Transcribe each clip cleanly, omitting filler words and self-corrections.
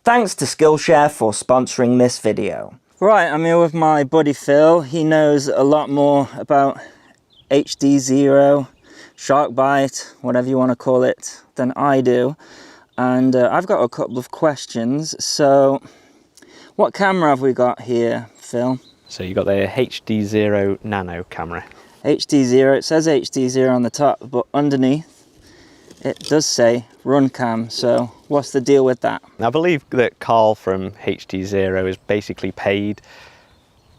Thanks to Skillshare for sponsoring this video. Right, I'm here with my buddy Phil. He knows a lot more about HDZero, shark bite, whatever you want to call it, than I do. And I've got a couple of questions. So, what camera have we got here, Phil? So you've got the HDZero Nano camera. HDZero, it says HDZero on the top, but underneath it does say run cam. So what's the deal with that? I believe that Carl from HDZero is basically paid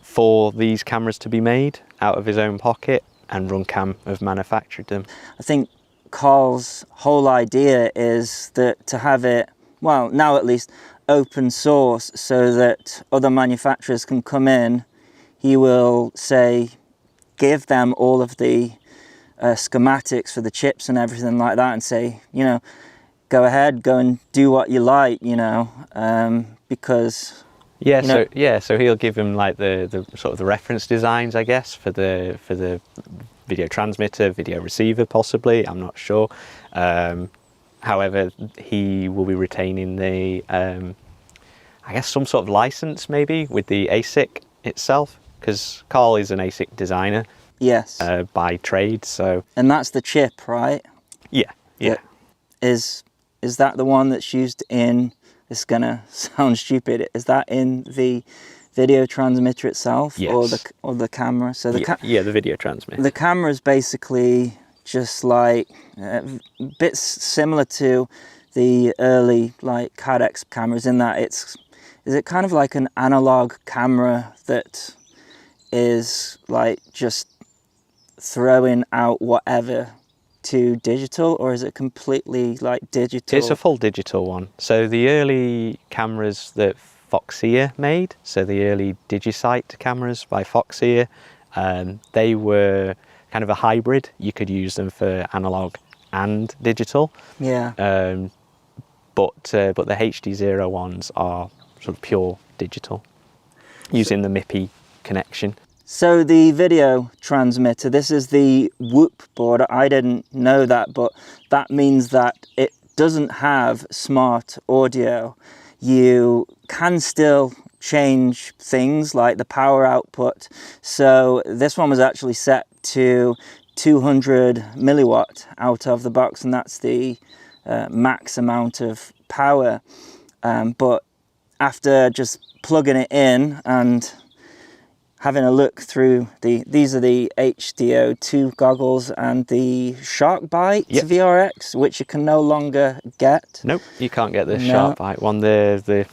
for these cameras to be made out of his own pocket, and Runcam have manufactured them. I think Carl's whole idea is that to have it, well, now at least, open source so that other manufacturers can come in. He will say, give them all of the schematics for the chips and everything like that, and say, you know, go ahead, go and do what you like, you know, because so he'll give him like the sort of the reference designs, I guess, for the video transmitter, video receiver, possibly. I'm not sure. However, he will be retaining the I guess some sort of license maybe with the ASIC itself, because Carl is an ASIC designer. Yes. By trade, so. And that's the chip, right? Yeah, yeah. Is that the one that's used in, it's gonna sound stupid, is that in the video transmitter itself? Yes. Or the camera? So the the video transmitter. The camera is basically just like bits similar to the early like Cadex cameras, in that is it kind of like an analog camera that is like just throwing out whatever to digital, or is it completely like digital? It's a full digital one. So the early cameras that Foxeer made, so the early DigiSight cameras by Foxeer, they were kind of a hybrid. You could use them for analog and digital. Yeah. But the HDZero ones are sort of pure digital, using the MIPI connection. So the video transmitter, this is the Whoop board. I didn't know that, but that means that it doesn't have smart audio. You can still change things like the power output. So this one was actually set to 200 milliwatt out of the box, and that's the max amount of power. But after just plugging it in and having a look through these are the HDO2 goggles and the Shark Bite VRX, which you can no longer get. Nope, you can't get the Shark Bite one. The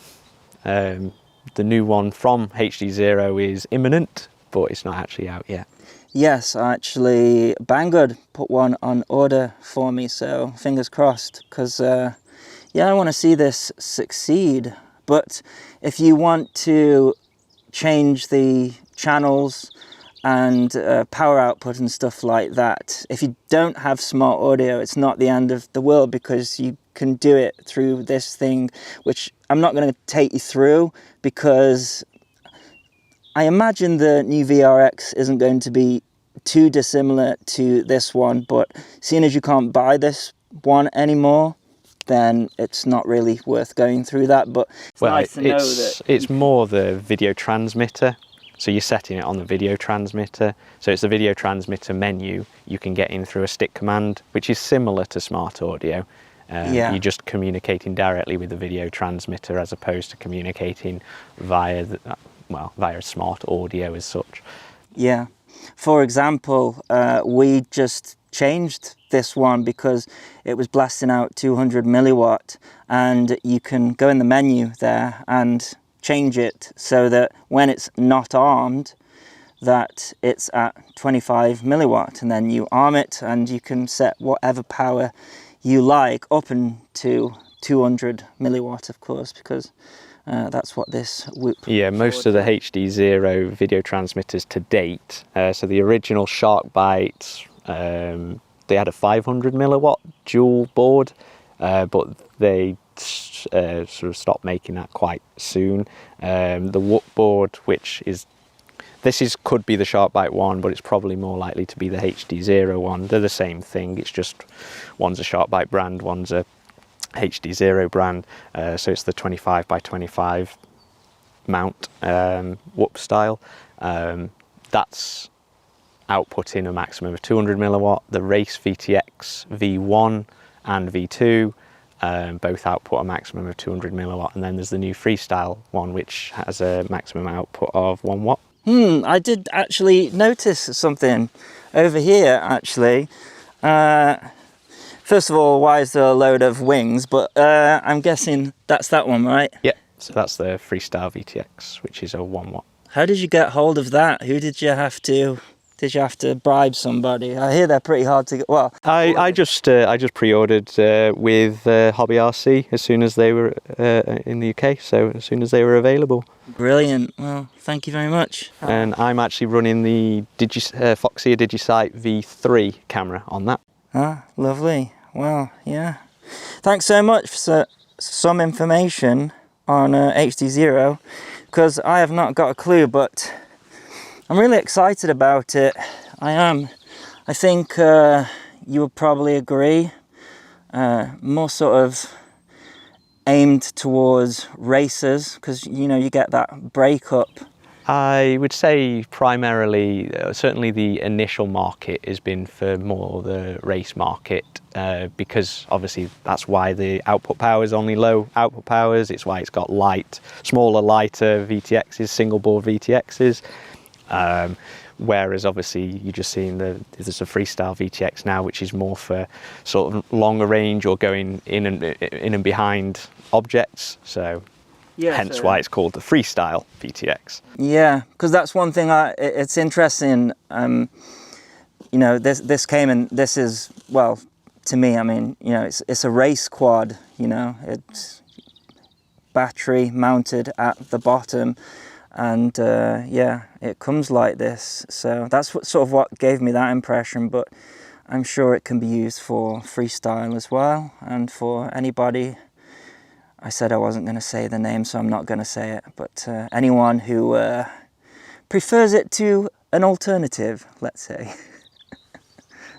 new one from HDZero is imminent, but it's not actually out yet. Yes, actually, Banggood put one on order for me, so fingers crossed, because yeah, I want to see this succeed. But if you want to change the channels and power output and stuff like that, if you don't have smart audio, it's not the end of the world, because you can do it through this thing, which I'm not going to take you through, because I imagine the new VRX isn't going to be too dissimilar to this one, but seeing as you can't buy this one anymore, then it's not really worth going through that. But it's nice to know that it's more the video transmitter. So you're setting it on the video transmitter. So it's the video transmitter menu you can get in through a stick command, which is similar to smart audio. You're just communicating directly with the video transmitter as opposed to communicating via smart audio as such. Yeah. For example, we just changed this one because it was blasting out 200 milliwatt, and you can go in the menu there and change it so that when it's not armed, that it's at 25 milliwatt, and then you arm it and you can set whatever power you like up into 200 milliwatt, of course, because that's what this Whoop. Yeah, most of the HDZero video transmitters to date, so the original Shark Bite, they had a 500 milliwatt dual board, but they sort of stopped making that quite soon. The Whoop board, which is, could be the Shark Bite one, but it's probably more likely to be the HDZero one. They're the same thing, it's just one's a Shark Bite brand, one's a HDZero brand. So it's the 25 by 25 mount whoop style. That's outputting a maximum of 200 milliwatt. The race VTX V1 and V2 both output a maximum of 200 milliwatt, and then there's the new Freestyle one which has a maximum output of 1 watt. I did actually notice something over here actually. First of all, why is there a load of wings? But I'm guessing that's that one, right? Yeah, so that's the Freestyle VTX, which is a 1 watt. How did you get hold of that? Who did you have to? Did you have to bribe somebody? I hear they're pretty hard to get. Well, I just pre-ordered with HDZero as soon as they were in the UK. So as soon as they were available. Brilliant. Well, thank you very much. And I'm actually running the Foxeer DigiSight V3 camera on that. Ah, lovely. Well, yeah. Thanks so much for some information on HDZero, because I have not got a clue, but I'm really excited about it. I am. I think you would probably agree. More sort of aimed towards racers, because you know you get that breakup. I would say primarily, certainly the initial market has been for more the race market, because obviously that's why the output power is only low output powers. It's why it's got smaller, lighter VTXs, single board VTXs. Whereas obviously you're just seeing there's a Freestyle VTX now, which is more for sort of longer range or going in and behind objects. So yeah, hence why it's called the Freestyle VTX. Yeah, because that's one thing. It's interesting. You know, this came and this is, well, to me, I mean, you know, it's a race quad. You know, it's battery mounted at the bottom. And yeah, it comes like this, so that's what gave me that impression. But I'm sure it can be used for freestyle as well, and for anybody. I said I wasn't going to say the name, so I'm not going to say it, but anyone who prefers it to an alternative, let's say.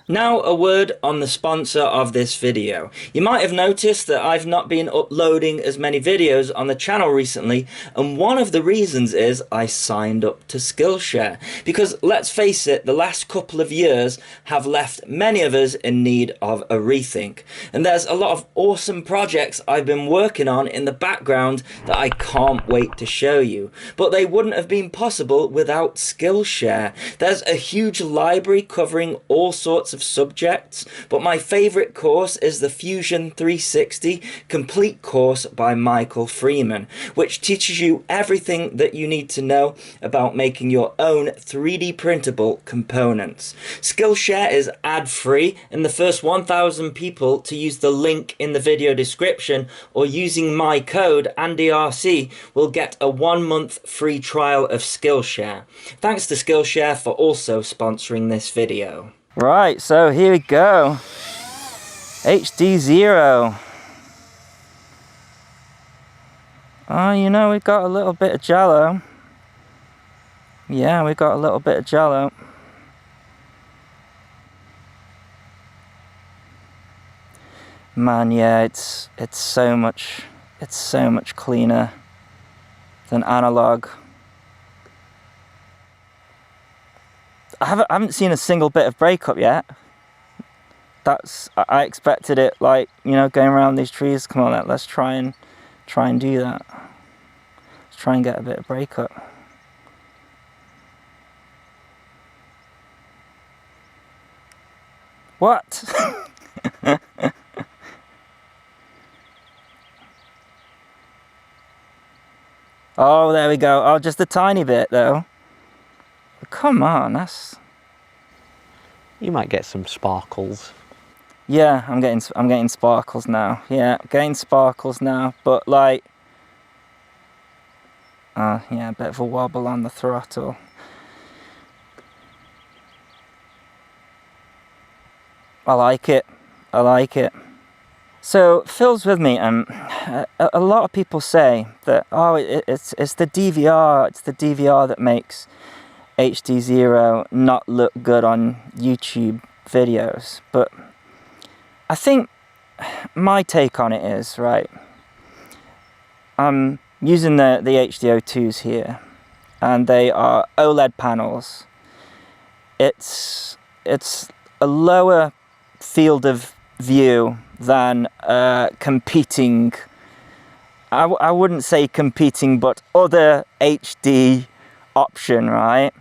Now a word on the sponsor of this video. You might have noticed that I've not been uploading as many videos on the channel recently, and one of the reasons is I signed up to Skillshare. Because let's face it, the last couple of years have left many of us in need of a rethink. And there's a lot of awesome projects I've been working on in the background that I can't wait to show you. But they wouldn't have been possible without Skillshare. There's a huge library covering all sorts of subjects, but my favorite course is the Fusion 360 complete course by Michael Freeman, which teaches you everything that you need to know about making your own 3D printable components. Skillshare is ad-free, and the first 1,000 people to use the link in the video description or using my code AndyRC will get a 1-month free trial of Skillshare. Thanks to Skillshare for also sponsoring this video. Right, so here we go. HDZero. Oh, you know, we've got a little bit of jello. Yeah, we've got a little bit of jello. Man, yeah, it's so much cleaner than analog. I haven't seen a single bit of breakup yet. I expected it, like, you know, going around these trees. Come on, let's try and do that. Let's try and get a bit of breakup. What? Oh, there we go. Oh, just a tiny bit though. Come on, that's... You might get some sparkles. Yeah, I'm getting sparkles now. Yeah, getting sparkles now, but like... yeah, a bit of a wobble on the throttle. I like it. I like it. So, Phil's with me, and a lot of people say that, oh, it's the DVR, it's the DVR that makes HDZero not look good on YouTube videos. But I think my take on it is, right, I'm using the HDO2s here, and they are OLED panels. It's a lower field of view than competing, I wouldn't say competing, but other HD option, right?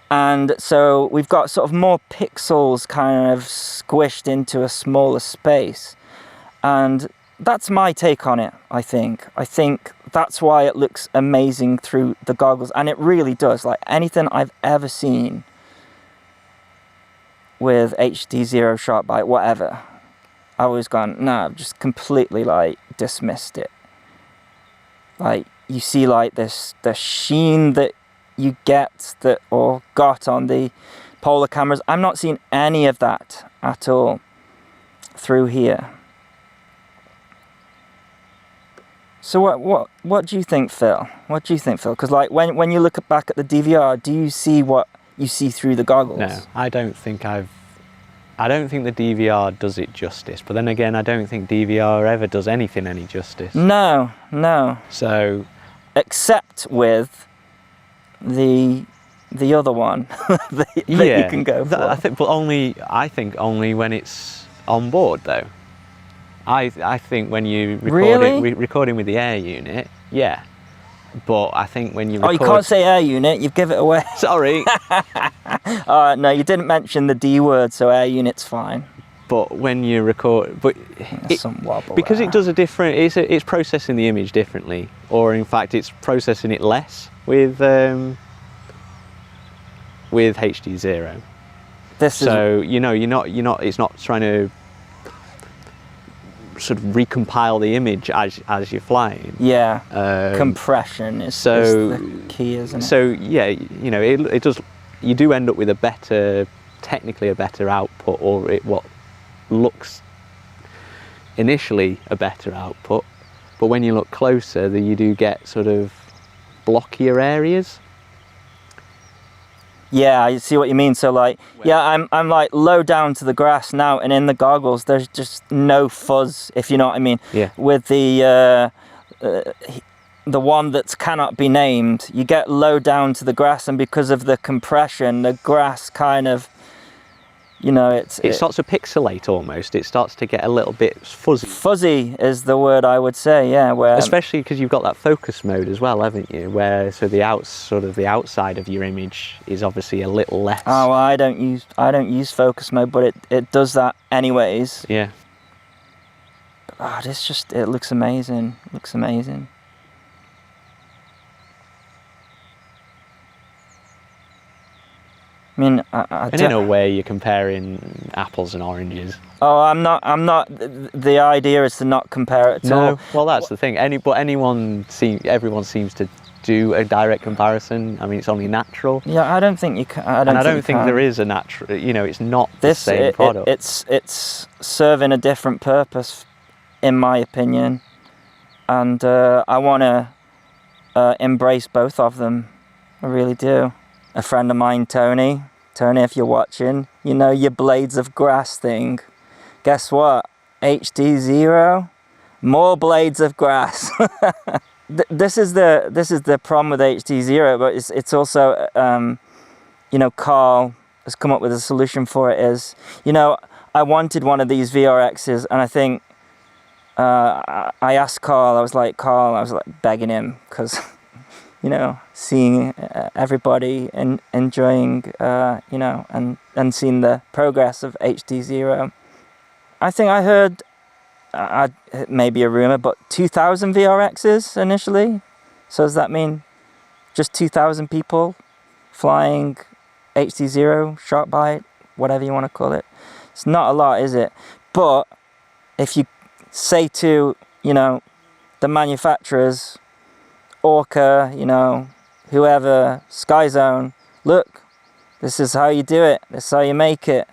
And so we've got sort of more pixels kind of squished into a smaller space. And that's my take on it, I think. I think that's why it looks amazing through the goggles. And it really does. Like anything I've ever seen with HDZero, SharkBite, whatever, I've always gone, no, I've just completely like dismissed it. Like you see like this, the sheen that you get that or got on the polar cameras. I'm not seeing any of that at all through here. So what do you think, Phil? What do you think, Phil? Because like when you look back at the DVR, do you see what you see through the goggles? No, I don't think the DVR does it justice. But then again, I don't think DVR ever does anything any justice. No. So, except with the other one that you can go for. I think only when it's on board though. I think when you recording with the air unit, yeah. But I think when you record... Oh, you can't say air unit, you've given it away. Sorry. No, you didn't mention the D word, so air unit's fine. But when you record... Some wobble because there. it does a different... It's processing the image differently. Or in fact, it's processing it less with HDZero. It's not trying to sort of recompile the image as you're flying. Yeah, compression is the key, isn't it? So yeah, it does. You do end up with technically a better output, or what looks initially a better output. But when you look closer, then you do get sort of blockier areas. Yeah, I see what you mean. So like, yeah, I'm like low down to the grass now, and in the goggles, there's just no fuzz, if you know what I mean. Yeah. With the one that cannot be named, you get low down to the grass, and because of the compression, the grass kind of, it starts to pixelate almost. It starts to get a little bit fuzzy. Fuzzy is the word I would say, yeah. Especially because you've got that focus mode as well, haven't you? Where the outside of your image is obviously a little less. Oh, well, I don't use focus mode, but it does that anyways. Yeah. Oh, it looks amazing. It looks amazing. I mean, and in a way, you're comparing apples and oranges. Oh, I'm not. The idea is to not compare it at all. No, well, that's the thing. Everyone seems to do a direct comparison. I mean, it's only natural. Yeah, I don't think you can. I don't think there is a natural. It's not the same product. It's serving a different purpose, in my opinion, and I want to embrace both of them. I really do. A friend of mine, Tony, if you're watching, your blades of grass thing. Guess what? HDZero, more blades of grass. This is the problem with HDZero, but it's also, Carl has come up with a solution for it. Is I wanted one of these VRXs, and I think I asked Carl. I was like begging him because. Seeing everybody and enjoying, and seeing the progress of HDZero. I think I heard, it may be a rumor, but 2,000 VRXs initially. So does that mean just 2,000 people flying HDZero, SharkBite, whatever you want to call it? It's not a lot, is it? But if you say to, the manufacturers, Orca, whoever, Skyzone, look, this is how you do it, this is how you make it.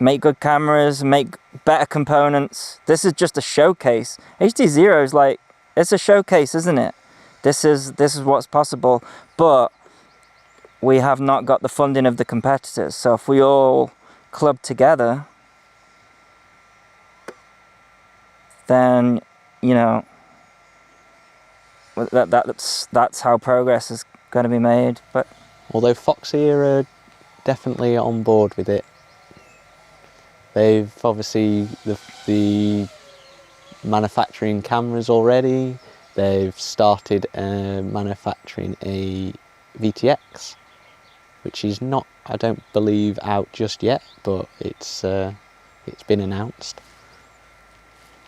Make good cameras, make better components. This is just a showcase. HDZero is like, it's a showcase, isn't it? This is what's possible, but we have not got the funding of the competitors. So if we all club together, then, you know, that's how progress is going to be made. But although Foxy are definitely on board with it, they've obviously the manufacturing cameras already. They've started manufacturing a VTX, which is not, I don't believe, out just yet, but it's been announced,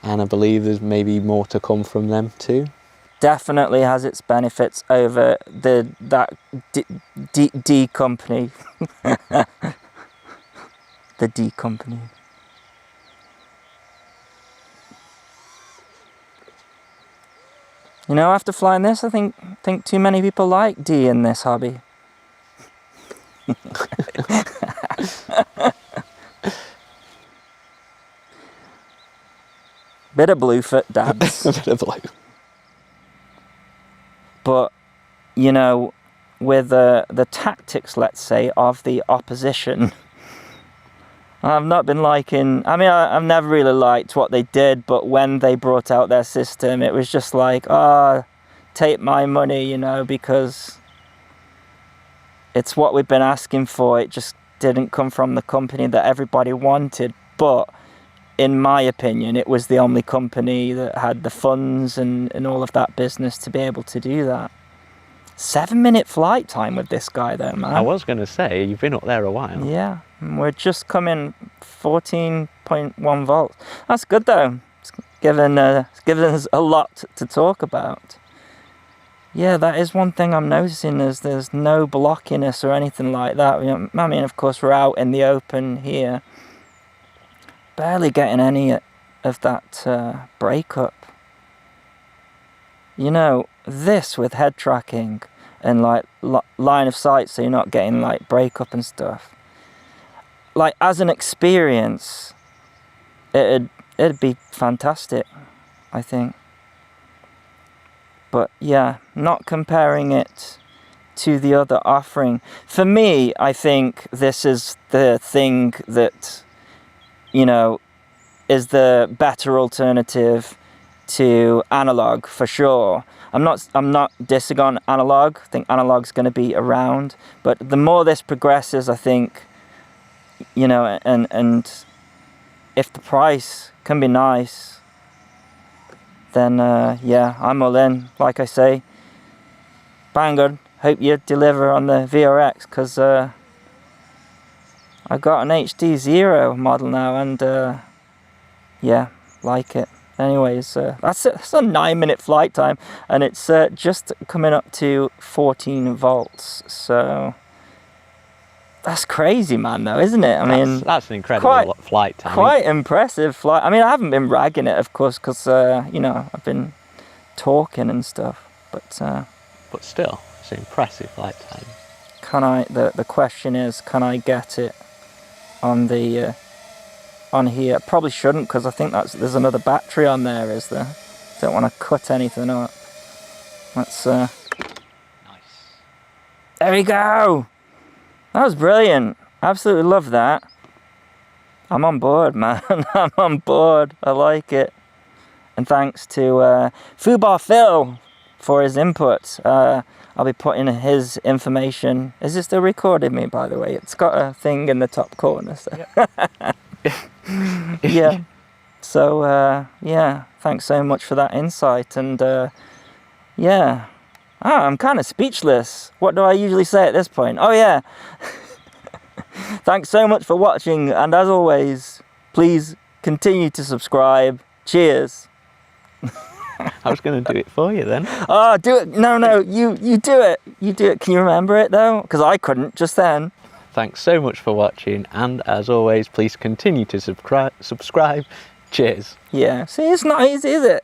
and I believe there's maybe more to come from them too. definitely has its benefits over that D company. The D company. You know, after flying this, I think too many people like D in this hobby. Bit of Bluefoot dabs. A bit of blue. But, you know, with the tactics, let's say, of the opposition, I've not been liking, I mean, I've never really liked what they did, but when they brought out their system, it was just like, take my money, you know, because it's what we've been asking for. It just didn't come from the company that everybody wanted. But in my opinion, it was the only company that had the funds and all of that business to be able to do that. 7-minute flight time with this guy though, man. I was going to say, you've been up there a while. Yeah, we're just coming 14.1 volts. That's good though. It's given us a lot to talk about. Yeah, that is one thing I'm noticing, is there's no blockiness or anything like that. I mean, of course, we're out in the open here. Barely getting any of that breakup. You know, this with head tracking and like line of sight, so you're not getting like breakup and stuff. Like, as an experience, it'd be fantastic, I think. But yeah, not comparing it to the other offering. For me, I think this is the thing that, you know, is the better alternative to analog for sure. I'm not dissing on analog. I think analog's going to be around, but the more this progresses, I think, you know, and if the price can be nice, then yeah, I'm all in. Like I say, Banggood, hope you deliver on the VRX, because I got an HDZero model now, and yeah, like it. Anyways, that's a 9-minute flight time, and it's just coming up to 14 volts. So that's crazy, man, though, isn't it? I mean, that's an incredible flight time. Quite impressive flight. I mean, I haven't been ragging it, of course, because you know, I've been talking and stuff. But still, it's an impressive flight time. Can I? The question is, can I get it on the on here? Probably shouldn't, because I think there's another battery on there. Is there? Don't want to cut anything up. Let's. Nice. There we go. That was brilliant. Absolutely love that. I'm on board, man. I'm on board. I like it. And thanks to Fubar Phil for his input. I'll be putting his information. Is it still recording me, by the way? It's got a thing in the top corner. So. Yeah. So, yeah, thanks so much for that insight. And, yeah. I'm kind of speechless. What do I usually say at this point? Oh, yeah. Thanks so much for watching. And as always, please continue to subscribe. Cheers. I was going to do it for you then. Oh, do it. No, you do it. You do it. Can you remember it, though? Because I couldn't just then. Thanks so much for watching. And as always, please continue to subscribe. Cheers. Yeah. See, it's not easy, is it?